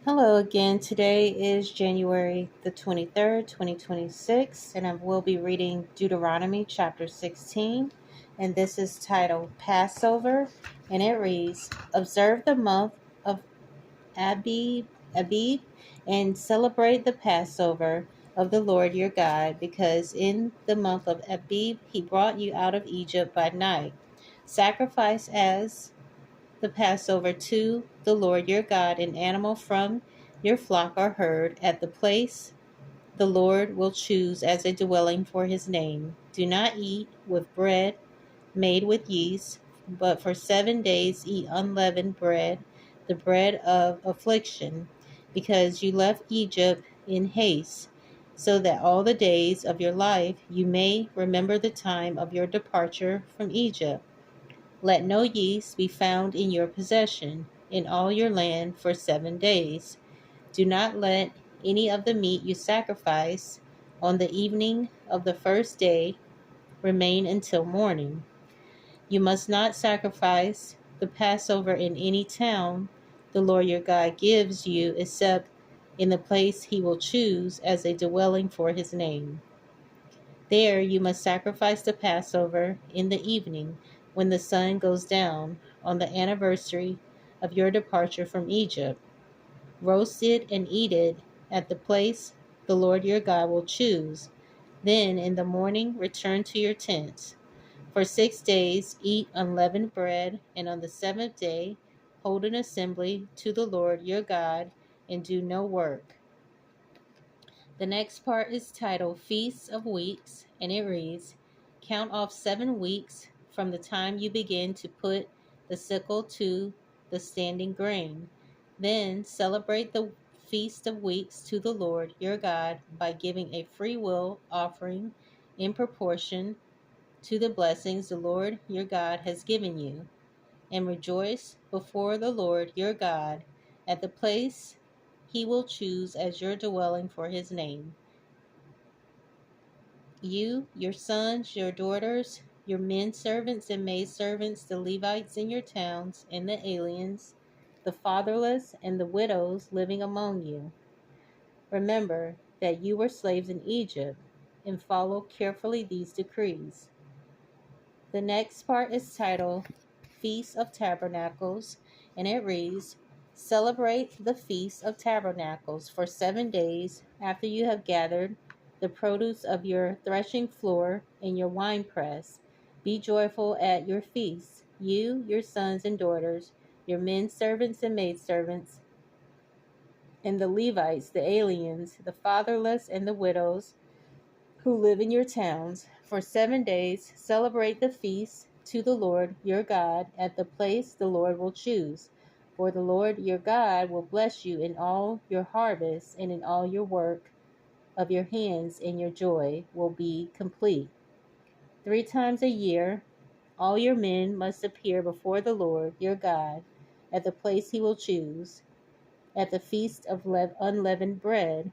Hello again. Today is January the 23rd, 2026, and I will be reading Deuteronomy chapter 16. And this is titled Passover, and it reads, Observe the month of Abib, and celebrate the Passover of the Lord your God, because in the month of Abib he brought you out of Egypt by night. Sacrifice as the Passover to the Lord your God an animal from your flock or herd at the place the Lord will choose as a dwelling for his name. Do not eat with bread made with yeast, but for 7 days eat unleavened bread, the bread of affliction, because you left Egypt in haste, so that all the days of your life you may remember the time of your departure from Egypt. Let no yeast be found in your possession in all your land for 7 days. Do not let any of the meat you sacrifice on the evening of the first day remain until morning. You must not sacrifice the Passover in any town the Lord your God gives you except in the place he will choose as a dwelling for his name. There you must sacrifice the Passover in the evening when the sun goes down on the anniversary of your departure from Egypt. Roast it and eat it at the place the Lord your God will choose. Then in the morning return to your tents. For 6 days eat unleavened bread, and on the seventh day hold an assembly to the Lord your God and do no work. The next part is titled Feasts of Weeks, and it reads, Count off 7 weeks from the time you begin to put the sickle to the standing grain. Then celebrate the Feast of Weeks to the Lord your God by giving a free will offering in proportion to the blessings the Lord your God has given you, and rejoice before the Lord your God at the place he will choose as your dwelling for his name. You, your sons, your daughters, your men servants and maid servants, the Levites in your towns, and the aliens, the fatherless, and the widows living among you. Remember that you were slaves in Egypt, and follow carefully these decrees. The next part is titled Feast of Tabernacles, and it reads, Celebrate the Feast of Tabernacles for 7 days after you have gathered the produce of your threshing floor and your winepress. Be joyful at your feasts, you, your sons and daughters, your men servants and maidservants, and the Levites, the aliens, the fatherless, and the widows who live in your towns. For 7 days celebrate the feast to the Lord your God at the place the Lord will choose. For the Lord your God will bless you in all your harvest and in all your work of your hands, and your joy will be complete. 3 times a year, all your men must appear before the Lord your God at the place he will choose, at the feast of unleavened bread,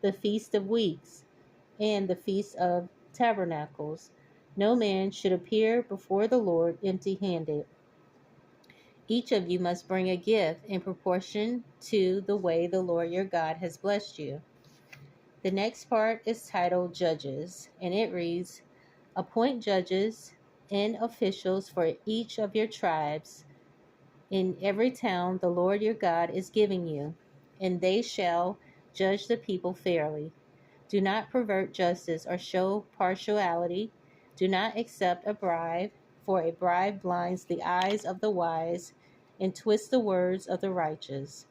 the feast of weeks, and the Feast of Tabernacles. No man should appear before the Lord empty handed. Each of you must bring a gift in proportion to the way the Lord your God has blessed you. The next part is titled Judges, and it reads, Appoint judges and officials for each of your tribes in every town the Lord your God is giving you, and they shall judge the people fairly. Do not pervert justice or show partiality. Do not accept a bribe, for a bribe blinds the eyes of the wise and twists the words of the righteous.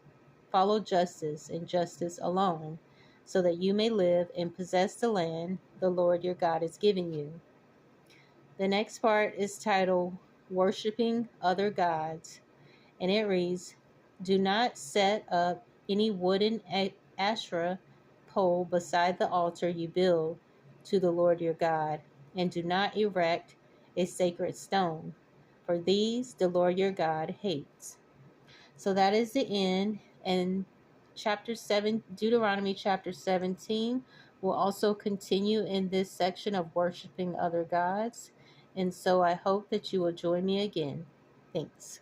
Follow justice and justice alone, so that you may live and possess the land the Lord your God is giving you. The next part is titled Worshipping Other Gods, and it reads, Do not set up any wooden Asherah pole beside the altar you build to the Lord your God, and do not erect a sacred stone, for these the Lord your God hates. So that is the end. And chapter 7, Deuteronomy chapter 17, will also continue in this section of worshiping other gods. And so I hope that you will join me again. Thanks.